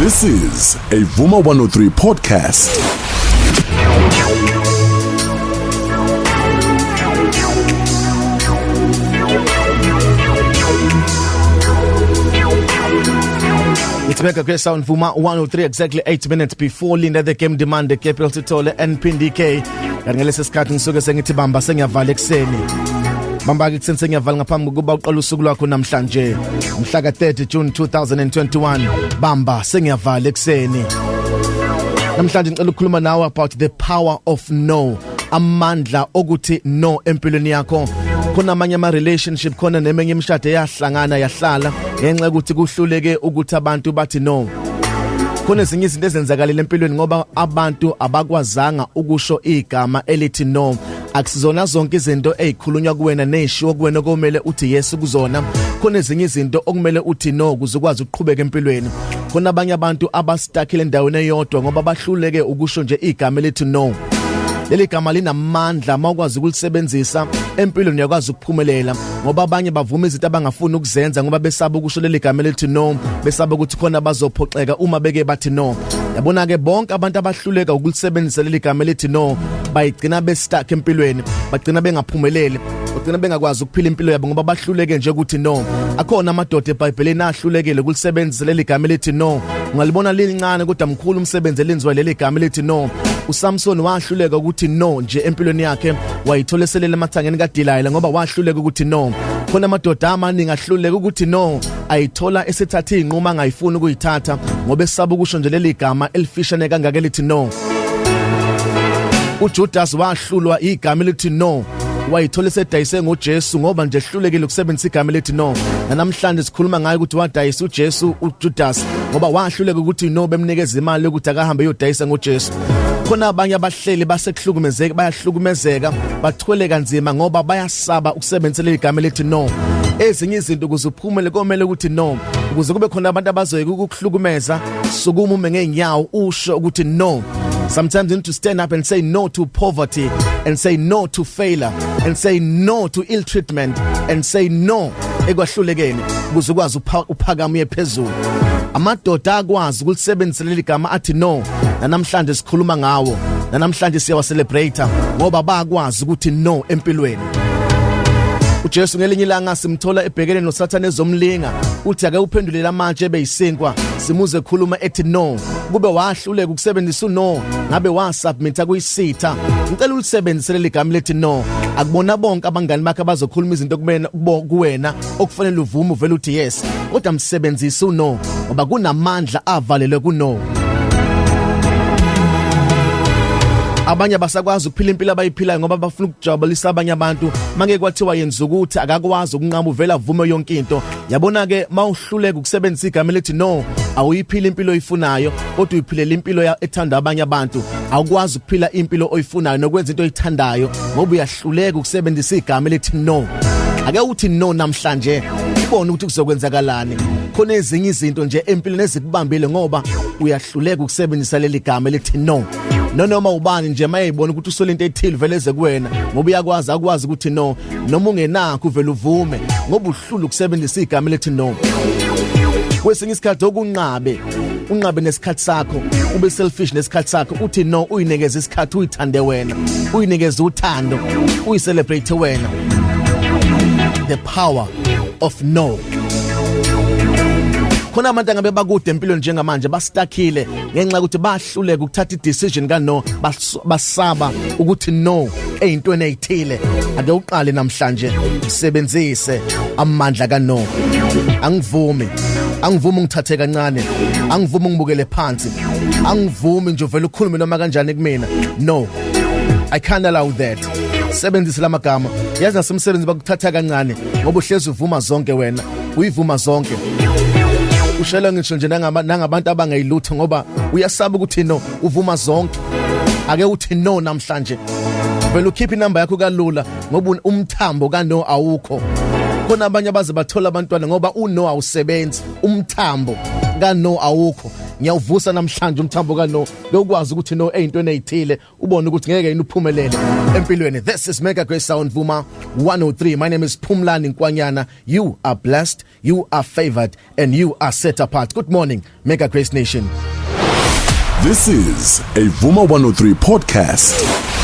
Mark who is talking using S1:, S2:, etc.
S1: This is a Vuma 103 podcast.
S2: It's Mega Great Sound Vuma 103 exactly 8 minutes before Linda the game demand the capital Sithole and PNDK. Ngalesi sikhathi ngisuke sengithi bamba sengiyavala ekseni. Bamba ke ekseni sengiyavala ngaphambi kokuba uqala usuku lwakho namhlanje. Mhla ka 30 June 2021. Bamba sengiyavala ekseni. Namhlanje ngicela ukukhuluma nawe about the power of no. Amandla okuthi no empilweni yakho. Khona amanye ama relationship khona nemenye imishado yahlangana yahlala ngenxa ukuthi kuhluleke ukuthi abantu bathi no. Khona ezinye izinto ezenzakalile empilweni ngoba abantu abakwazanga ukusho igama elithi no. Akusizona zonke izinto ezikhulunywa kuwena neshiwo kuwena komele uthi yes kuzona. Khona ezinye izinto okumele uthi no ukuze ukwazi ukuqhubeka empilweni. Khona abanye abantu abastakile endaweni eyodwa ngoba bahluleke ukusho nje igama elithi no. Leli gama linamandla mawukwazi ukulisebenzisa empilweni yakwazi ukuphumelela ngoba abanye bavuma izinto abangafuni ukuzenza ngoba besaba ukusho leli gama elithi no, besaba ukuthi khona bazophoxeka uma beke bathi no. Yabona ke bonke abantu abahluleka ukulisebenzisa leli gama elithi no bayigcina bestuck empilweni, bagcina bengaphumeleli, bagcina bengakwazi ukuphila impilo yabo ngoba bahluleke nje ukuthi no. Akhona amadoda eBhayibhelini ahlulekile ukulisebenzisa leli gama elithi no. Ungalibona lincane kodwa mkhulu umsebenzi elenziwa leli gama elithi no. uSamson wahluleka ukuthi no nje empilweni yakhe wayitholeselela emathangeni kaDelilah ngoba wahluleka ukuthi no. Khona amadoda amaningi ahluleka ukuthi no ayithola esethatha inquma angayifuni ukuyithatha ngoba esaba ukusho nje leli gama elifishane kangaka elithi no. uJudas wahlulwa igama elithi no, wayithola esedayise ngoJesu ngoba nje ehlulekile ukusebenzisa igama elithi no. Namhlanje sikhuluma ngayo ukuthi wadayisa uJesu uJudas ngoba wahluleka ukuthi no bemnikeza imali ukuthi akahambe yodayisa ngoJesu. Khona abanye abahleli basekuhlukumezeka, bayahlukumezeka, bathwele kanzima ngoba bayasaba ukusebenzisa leli gama elithi no. Ezinye izinto ukuze uphumele komele ukuthi no, ukuze kube khona abantu abazoyeka ukuhlukumeza, sukuma ume ngenyawo usho ukuthi no. Sometimes you need to stand up and say no to poverty, and say no to failure, and say no to ill treatment, and say no ekwahlulekeni ukuze ukwazi uphakama ephezulu. Amadoda akwazi ukulisebenzisa leli gama athi no. Namhlanje sikhuluma ngawo, namhlanje siyawa celebrate ngoba bakwazi ukuthi no empilweni. uJesu ngelinye ilanga simthola ebhekene noSathane ezomlinga, uthi ake uphendulele amatshe ebeyisinkwa, simuze ekhuluma ethi no. Kube wahluleka ukusebenzisa no, ngabe wasubmita kuyisitha. Ngicela ulisebenzise leli gama lethi no. Akubona bonke abangani bakhe abazokhuluma izinto kuwena okufanele uvume uvela uthi yes, kodwa msebenzise no ngoba kunamandla avalelwe kuno. Abanye basakwazi ukuphila impilo abayiphilayo ngoba bafuna ukujabulisa abanye abantu. Manje kwathiwa yenza ukuthi akakwazi ukunqaba uvela vume yonke into. Yabona ke mawuhluleka ukusebenzisa igama elithi no, awuyiphila impilo oyifunayo kodwa uyiphilela impilo ethanda abanye abantu. Awukwazi ukuphila impilo oyifunayo nokwenza into oyithandayo ngoba uyahluleka ukusebenzisa igama elithi no. Ake uthi no namhlanje ubone ukuthi kuzokwenzakalani. Khona ezinye izinto nje empilweni ezikubambile ngoba uyahluleka ukusebenzisa leli gama elithi no. Noma ubani nje mayibona ukuthi usole into ethile veleze kuwena ngoba uyakwazi akwazi ukuthi no, noma ungenakho uvela uvume ngoba uhlula ukusebenzisa igama elithi no. Kwesinye isikhathi unqabe nesikhathi sakho, ube selfish nesikhathi sakho, uthi no uyinikeza isikhathi uyithande wena, uyinikeza uthando, uyicelebrate wena. The power of no. Khona abantu angabe bakude empilweni njengamanje bastakile ngenxa ukuthi bahluleka ukuthatha i-decision kaNo, basaba ukuthi no eyintweni ezithile. Ake uqale namhlanje usebenzise amandla kaNo. Angivumi ngithathe kancane, angivumi ngibukele phansi, angivumi nje uvela ukhulume noma kanjani kumina. No, I can't allow that. Sebenzisa lamagama. Yazi nasemsebenzi bakuthatha kancane ngoba uhlezi uvuma zonke wena, uyivuma zonke. Ushela ngisho nje nangabantu abangayilutho ngoba uyasaba ukuthi no, uvuma zonke. Ake uthi no namhlanje. Vele ukhipha inamba yakho kalula ngoba umthambo kaNo awukho. Khona abanye abaze bathola abantwana ngoba uNo awusebenzi, umthambo kaNo awukho. ngiyawuvusa namhlanje umthambo kano lokwazi ukuthi no eyintweni ezithile ubone ukuthi ngeke yini uphumelele empilweni. This is Mega Grace Sound Vuma 103. My name is Phumlani Nkwanyana. You are blessed, you are favored, and you are set apart. Good morning, Mega Grace Nation.
S1: This is a Vuma 103 podcast.